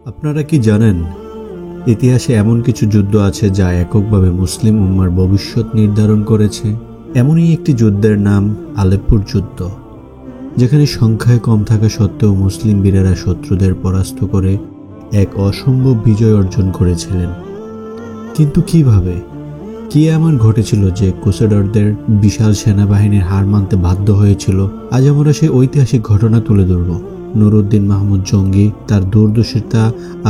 আপনারা কি জানেন, ইতিহাসে এমন কিছু যুদ্ধ আছে যা এককভাবে মুসলিম উম্মার ভবিষ্যৎ নির্ধারণ করেছে। এমনই একটি যুদ্ধের নাম আলেপ্পোর যুদ্ধ, যেখানে সংখ্যায় কম থাকা সত্ত্বেও মুসলিম বীরেরা শত্রুদের পরাস্ত করে এক অসম্ভব বিজয় অর্জন করেছিলেন। কিন্তু কিভাবে, কি এমন ঘটেছিল যে ক্রুসেডারদের বিশাল সেনাবাহিনীর হার মানতে বাধ্য হয়েছিল? আজ আমরা সেই ঐতিহাসিক ঘটনা তুলে ধরব। নুরউদ্দিন মাহমুদ জঙ্গি, তার দূরদর্শিতা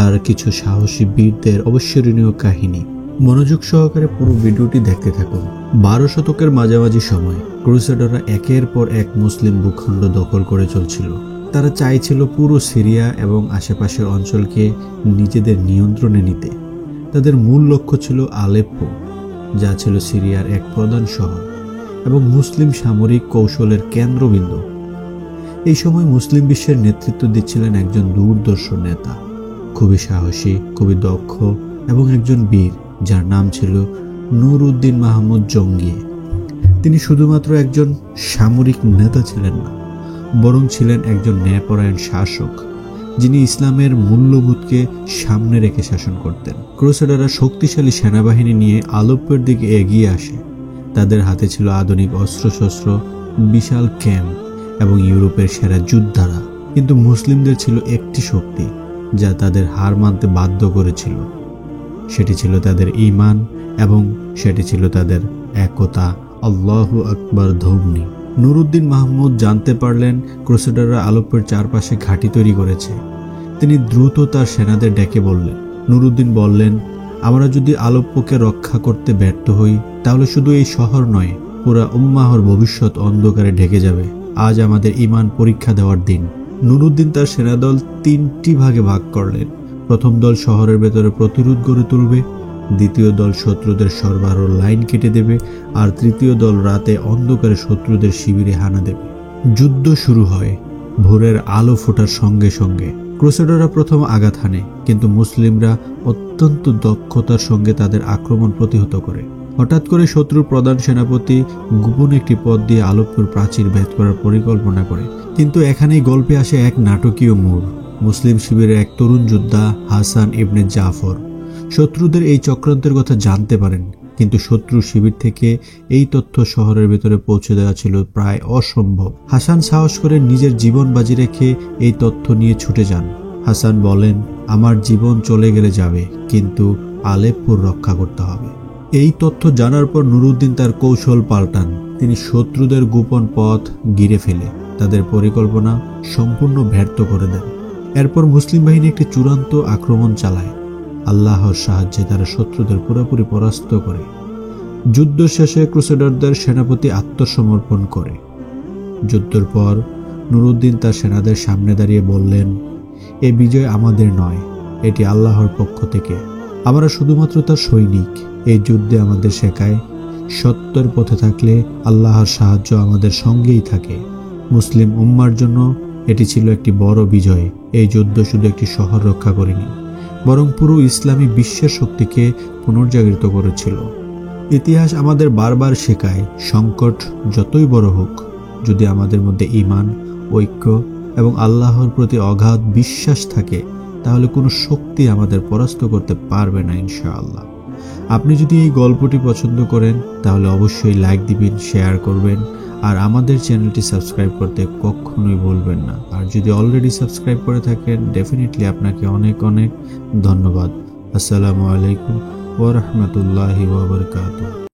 আর কিছু সাহসী বীরদের অবিস্মরণীয় কাহিনী। মনোযোগ সহকারে পুরো ভিডিওটি দেখতে থাকুন। 12 শতকের মাঝামাঝি সময় ক্রুসেডাররা একের পর এক মুসলিম ভূখণ্ড দখল করে চলছিল। তারা চাইছিল পুরো সিরিয়া এবং আশেপাশের অঞ্চলকে নিজেদের নিয়ন্ত্রণে নিতে। তাদের মূল লক্ষ্য ছিল আলেপ্পো, যা ছিল সিরিয়ার এক প্রধান শহর এবং মুসলিম সামরিক কৌশলের কেন্দ্রবিন্দু। এই সময় মুসলিম বিশ্বের নেতৃত্ব দিচ্ছিলেন একজন দুর্ধর্ষ নেতা, খুবই সাহসী, খুবই দক্ষ এবং একজন বীর, যার নাম ছিল নুরউদ্দিন মাহমুদ জঙ্গি। তিনি শুধুমাত্র একজন সামরিক নেতা ছিলেন না, বরং ছিলেন একজন ন্যায়পরায়ণ শাসক, যিনি ইসলামের মূল্যবোধকে সামনে রেখে শাসন করতেন। ক্রুসেডাররা শক্তিশালী সেনাবাহিনী নিয়ে আলেপ্পোর দিকে এগিয়ে আসে। তাদের হাতে ছিল আধুনিক অস্ত্রশস্ত্র, বিশাল ক্যাম্প এবং ইউরোপের সেরা যোদ্ধারা। কিন্তু মুসলিমদের ছিল একটি শক্তি যা তাদের হার মানতে বাধ্য করেছিল। সেটি ছিল তাদের ঈমান এবং সেটি ছিল তাদের একতা। আল্লাহু আকবার ধ্বনি। নুরউদ্দিন মাহমুদ জানতে পারলেন ক্রুসেডাররা আলেপ্পোর চারপাশে ঘাঁটি তৈরি করেছে। তিনি দ্রুত তার সেনাদের ডেকে বললেন, নুরউদ্দিন বললেন, আমরা যদি আলেপ্পোকে রক্ষা করতে ব্যর্থ হই, তাহলে শুধু এই শহর নয়, পুরা উম্মাহর ভবিষ্যৎ অন্ধকারে ঢেকে যাবে। আজ আমাদের ঈমান পরীক্ষা দেওয়ার দিন। নুরউদ্দিন তার সেনাদল 3টি ভাগে ভাগ করলেন। প্রথম দল শহরের ভেতরে প্রতিরোধ গড়ে তুলবে, দ্বিতীয় দল শত্রুদের সরবরাহ লাইন কেটে দেবে, আর তৃতীয় দল রাতে অন্ধকারে শত্রুদের শিবিরে হানা দেবে। যুদ্ধ শুরু হয় ভোরের আলো ফোটার সঙ্গে সঙ্গে। ক্রুসেডাররা প্রথম আঘাত হানে, কিন্তু মুসলিমরা অত্যন্ত দক্ষতার সঙ্গে তাদের আক্রমণ প্রতিহত করে। হঠাৎ করে শত্রুর প্রধান সেনাপতি গোপন একটি পথ দিয়ে আলেপ্পোর প্রাচীর ভেদ করার পরিকল্পনা করে। কিন্তু এখানেই গল্পে আসে এক নাটকীয় মোড়। মুসলিম শিবিরের এক তরুণ যোদ্ধা হাসান ইবনে জাফর শত্রুদের এই চক্রান্তের কথা জানতে পারেন, কিন্তু শত্রু শিবির থেকে এই তথ্য শহরের ভেতরে পৌঁছে দেওয়া ছিল প্রায় অসম্ভব। হাসান সাহস করে নিজের জীবন বাজি রেখে এই তথ্য নিয়ে ছুটে যান। হাসান বলেন, আমার জীবন চলে গেলে যাবে, কিন্তু আলেপ্পোর রক্ষা করতে হবে। এই তথ্য জানার পর নুরউদ্দিন তার কৌশল পাল্টান। তিনি শত্রুদের গোপন পথ ঘিরে ফেলে তাদের পরিকল্পনা সম্পূর্ণ ব্যর্থ করে দেন। এরপর মুসলিম বাহিনী একটি চূড়ান্ত আক্রমণ চালায়। আল্লাহর সাহায্যে তারা শত্রুদের পুরোপুরি পরাস্ত করে। যুদ্ধ শেষে ক্রুসেডারদের সেনাপতি আত্মসমর্পণ করে। যুদ্ধের পর নুরউদ্দিন তার সেনাদের সামনে দাঁড়িয়ে বললেন, এ বিজয় আমাদের নয়, এটি আল্লাহর পক্ষ থেকে। আমরা শুধুমাত্র তার সৈনিক। এই যুদ্ধে আমাদের শেখায়, সত্যের পথে থাকলে আল্লাহর সাহায্য আমাদের সঙ্গেই থাকে। মুসলিম উম্মার জন্য এটি ছিল একটি বড় বিজয়। এই যুদ্ধ শুধু একটি শহর রক্ষা করেনি, বরং পুরো ইসলামী বিশ্বের শক্তিকে পুনর্জাগরিত করেছিল। ইতিহাস আমাদের বারবার শেখায়, সংকট যতই বড় হোক, যদি আমাদের মধ্যে ঈমান, ঐক্য এবং আল্লাহর প্রতি অগাধ বিশ্বাস থাকে, তাহলে কোনো শক্তি আমাদের পরাস্ত করতে পারবে না ইনশাআল্লাহ। আপনি যদি এই গল্পটি পছন্দ করেন, তাহলে অবশ্যই লাইক দিবেন, শেয়ার করবেন, আর আমাদের চ্যানেলটি সাবস্ক্রাইব করতে কখনোই ভুলবেন না। আর যদি অলরেডি সাবস্ক্রাইব করে থাকেন, ডেফিনেটলি আপনাকে অনেক অনেক ধন্যবাদ। আসসালামু আলাইকুম ওয়া রাহমাতুল্লাহি ওয়া বারাকাতুহু।